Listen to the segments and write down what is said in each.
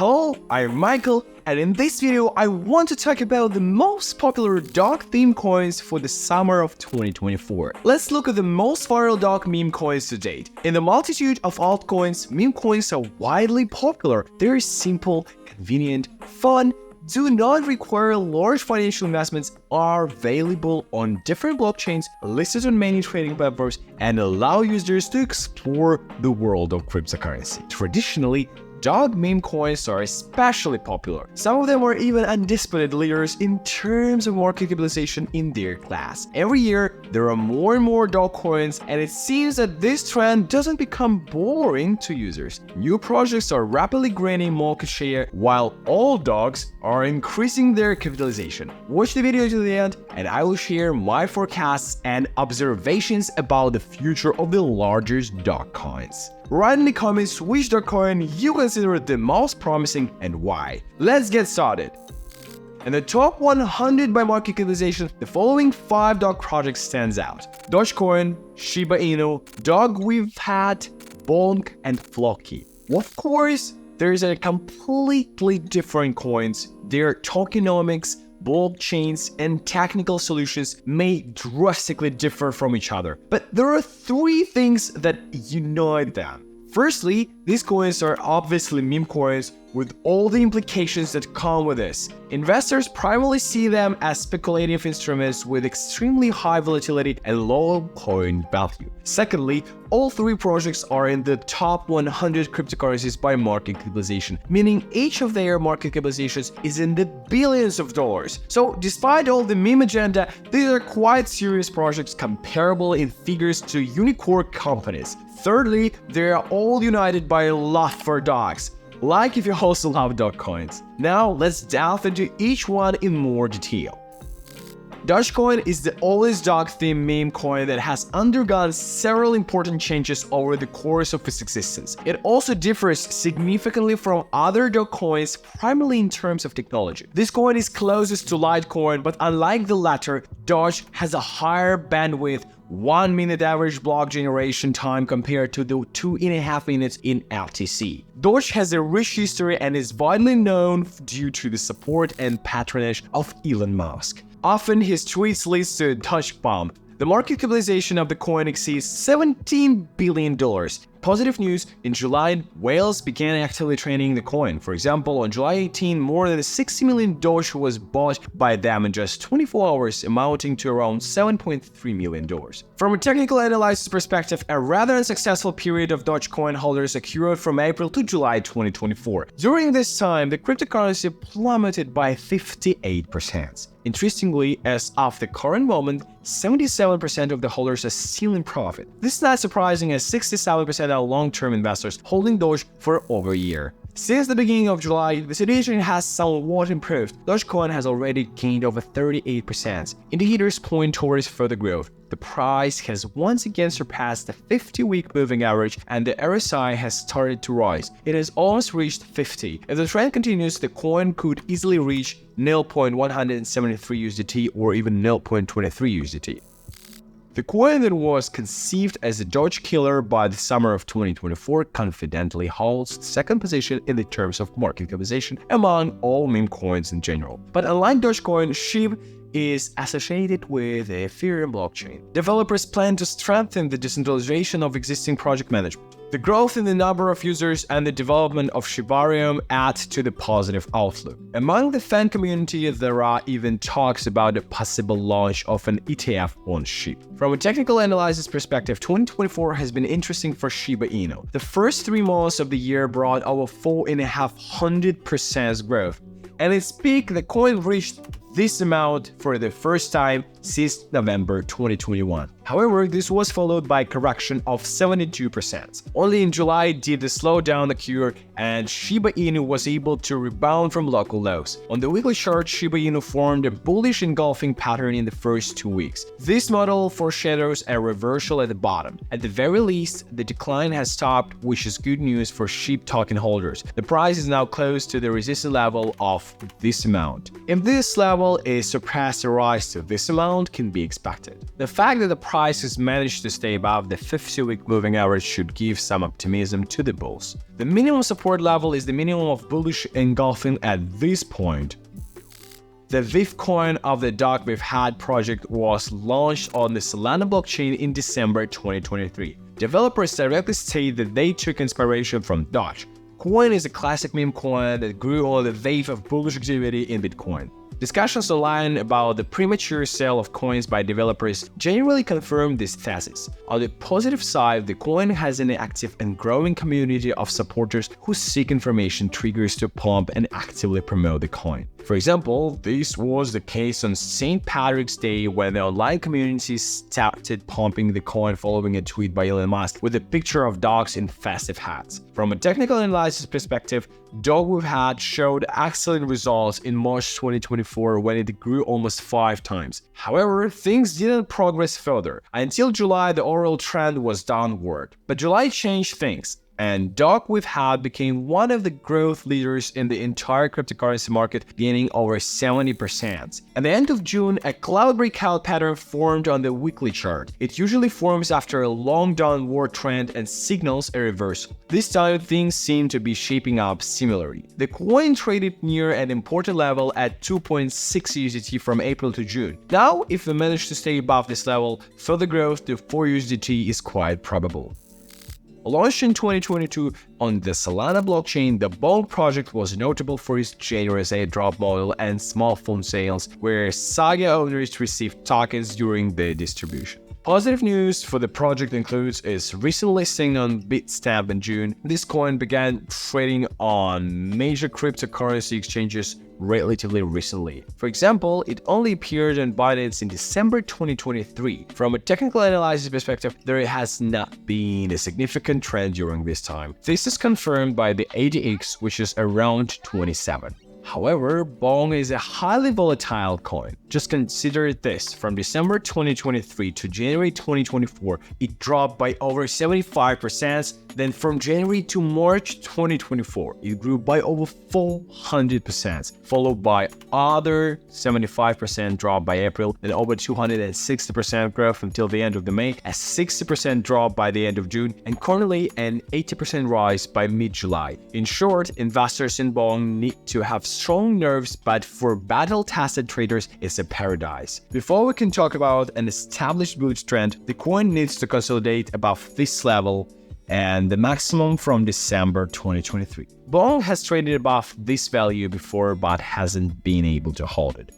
Hello, I'm Michael, and in this video I want to talk about the most popular dog-themed coins for the summer of 2024. Let's look at the most viral dog meme coins to date. In the multitude of altcoins, meme coins are widely popular. They're simple, convenient, fun, do not require large financial investments, are available on different blockchains, listed on many trading platforms, and allow users to explore the world of cryptocurrency. Traditionally, dog meme coins are especially popular. Some of them are even undisputed leaders in terms of market capitalization in their class. Every year, there are more and more dog coins, and it seems that this trend doesn't become boring to users. New projects are rapidly gaining market share, while all dogs are increasing their capitalization. Watch the video to the end, and I will share my forecasts and observations about the future of the largest dog coins. Write in the comments which dog coin you consider the most promising and why. Let's get started. In the top 100 by market capitalization, the following 5 dog projects stands out: Dogecoin, Shiba Inu, DogWifHat, Bonk, and Floki. Of course, there's a completely different coins. Their tokenomics, blockchains, and technical solutions may drastically differ from each other. But there are 3 things that unite them. Firstly, these coins are obviously meme coins with all the implications that come with this. Investors primarily see them as speculative instruments with extremely high volatility and low coin value. Secondly, all 3 projects are in the top 100 cryptocurrencies by market capitalization, meaning each of their market capitalizations is in the billions of dollars. So despite all the meme agenda, these are quite serious projects comparable in figures to unicorn companies. Thirdly, they are all united by a love for dogs, like if you also love dog coins. Now let's delve into each one in more detail. Dogecoin is the oldest dog-themed meme coin that has undergone several important changes over the course of its existence. It also differs significantly from other dog coins, primarily in terms of technology. This coin is closest to Litecoin, but unlike the latter, Doge has a higher bandwidth, 1 minute average block generation time compared to the 2.5 minutes in LTC. Doge has a rich history and is widely known due to the support and patronage of Elon Musk. Often his tweets lead to a Doge bomb. The market capitalization of the coin exceeds $17 billion. Positive news: in July, whales began actively trading the coin. For example, on July 18, more than 60 million Doge was bought by them in just 24 hours, amounting to around $7.3 million. From a technical analysis perspective, a rather unsuccessful period of Dogecoin holders occurred from April to July 2024. During this time, the cryptocurrency plummeted by 58%. Interestingly, as of the current moment, 77% of the holders are still in profit. This is not surprising, as 67% are long-term investors holding Doge for over a year. Since the beginning of July, the situation has somewhat improved. Dogecoin has already gained over 38%. Indicators point towards further growth. The price has once again surpassed the 50-week moving average, and the RSI has started to rise. It has almost reached 50. If the trend continues, the coin could easily reach 0.173 USDT or even 0.23 USDT. The coin that was conceived as a Doge killer by the summer of 2024 confidently holds the second position in the terms of market capitalization among all meme coins in general. But unlike Dogecoin, SHIB is associated with the Ethereum blockchain. Developers plan to strengthen the decentralization of existing project management. The growth in the number of users and the development of Shibarium add to the positive outlook. Among the fan community, there are even talks about the possible launch of an ETF on SHIB. From a technical analysis perspective, 2024 has been interesting for Shiba Inu. The first 3 months of the year brought over 4.5% growth. At its peak, the coin reached this amount for the first time since November 2021. However, this was followed by a correction of 72%. Only in July did the slowdown occur, and Shiba Inu was able to rebound from local lows. On the weekly chart, Shiba Inu formed a bullish engulfing pattern in the first 2 weeks. This model foreshadows a reversal at the bottom. At the very least, the decline has stopped, which is good news for SHIB token holders. The price is now close to the resistance level of this amount. If this level level is surpassed a rise to this amount can be expected. The fact that the price has managed to stay above the 50-week moving average should give some optimism to the bulls. The minimum support level is the minimum of bullish engulfing at this point. The VIF coin of the DogWifHat project was launched on the Solana blockchain in December 2023. Developers directly state that they took inspiration from Doge. Coin is a classic meme coin that grew on the wave of bullish activity in Bitcoin. Discussions online about the premature sale of coins by developers generally confirm this thesis. On the positive side, the coin has an active and growing community of supporters who seek information triggers to pump and actively promote the coin. For example, this was the case on St. Patrick's Day when the online community started pumping the coin following a tweet by Elon Musk with a picture of dogs in festive hats. From a technical analysis perspective, DogWifHat showed excellent results in March 2024 when it grew almost 5 times. However, things didn't progress further. Until July, the overall trend was downward. But July changed things, and DogWifHat became one of the growth leaders in the entire cryptocurrency market, gaining over 70%. At the end of June, a cloud breakout pattern formed on the weekly chart. It usually forms after a long downward trend and signals a reversal. This time, things seem to be shaping up similarly. The coin traded near an important level at 2.6 USDT from April to June. Now, if we manage to stay above this level, further growth to 4 USDT is quite probable. Launched in 2022 on the Solana blockchain, the Bonk project was notable for its generous airdrop model and smartphone sales, where Saga owners received tokens during the distribution. Positive news for the project includes its recent listing on Bitstamp in June. This coin began trading on major cryptocurrency exchanges relatively recently. For example, it only appeared on Binance in December 2023. From a technical analysis perspective, there has not been a significant trend during this time. This is confirmed by the ADX, which is around 27. However, Bonk is a highly volatile coin. Just consider this, from December 2023 to January 2024, it dropped by over 75%, then from January to March 2024, it grew by over 400%, followed by other 75% drop by April, then over 260% growth until the end of May, a 60% drop by the end of June, and currently an 80% rise by mid-July. In short, investors in Bonk need to have strong nerves, but for battle-tested traders, it's a paradise. Before we can talk about an established bullish trend, the coin needs to consolidate above this level and the maximum from December 2023. Bonk has traded above this value before but hasn't been able to hold it.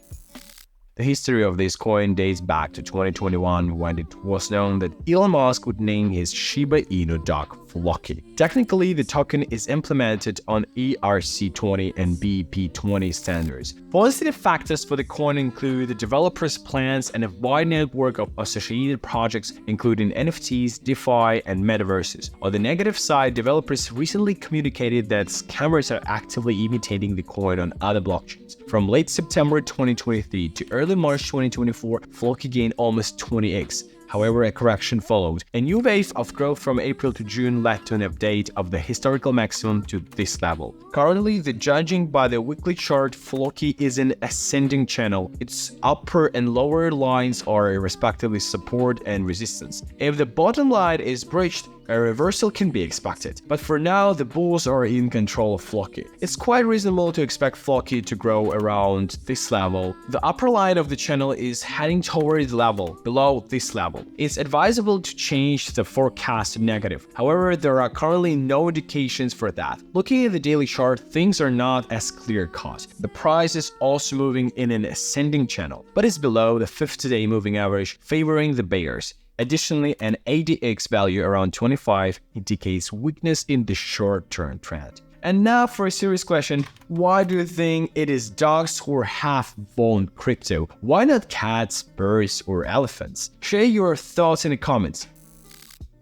The history of this coin dates back to 2021 when it was known that Elon Musk would name his Shiba Inu dog Floki. Technically, the token is implemented on ERC20 and BP20 standards. Positive factors for the coin include the developers' plans and a wide network of associated projects, including NFTs, DeFi, and metaverses. On the negative side, developers recently communicated that scammers are actively imitating the coin on other blockchains. From late September 2023 to early March 2024, Floki gained almost 20x. However, a correction followed. A new wave of growth from April to June led to an update of the historical maximum to this level. Currently, judging by the weekly chart, Floki is an ascending channel. Its upper and lower lines are respectively support and resistance. If the bottom line is breached, a reversal can be expected, but for now, the bulls are in control of Floki. It's quite reasonable to expect Floki to grow around this level. The upper line of the channel is heading toward the level below this level. It's advisable to change the forecast to negative. However, there are currently no indications for that. Looking at the daily chart, things are not as clear-cut. The price is also moving in an ascending channel, but is below the 50-day moving average, favoring the bears. Additionally, an ADX value around 25 indicates weakness in the short-term trend. And now for a serious question, why do you think it is dogs who have owned crypto? Why not cats, birds, or elephants? Share your thoughts in the comments.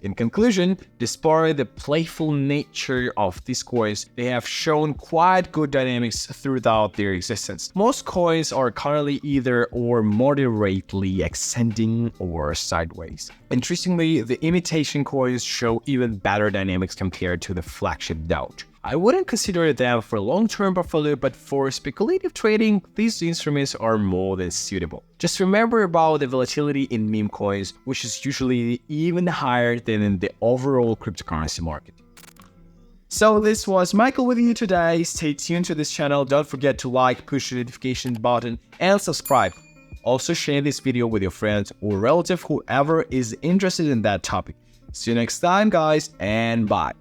In conclusion, despite the playful nature of these coins, they have shown quite good dynamics throughout their existence. Most coins are currently either or moderately ascending or sideways. Interestingly, the imitation coins show even better dynamics compared to the flagship Doge. I wouldn't consider them for long-term portfolio, but for speculative trading, these instruments are more than suitable. Just remember about the volatility in meme coins, which is usually even higher than in the overall cryptocurrency market. So this was Michael with you today. Stay tuned to this channel. Don't forget to like, push the notification button, and subscribe. Also share this video with your friends or relative, whoever is interested in that topic. See you next time, guys, and bye.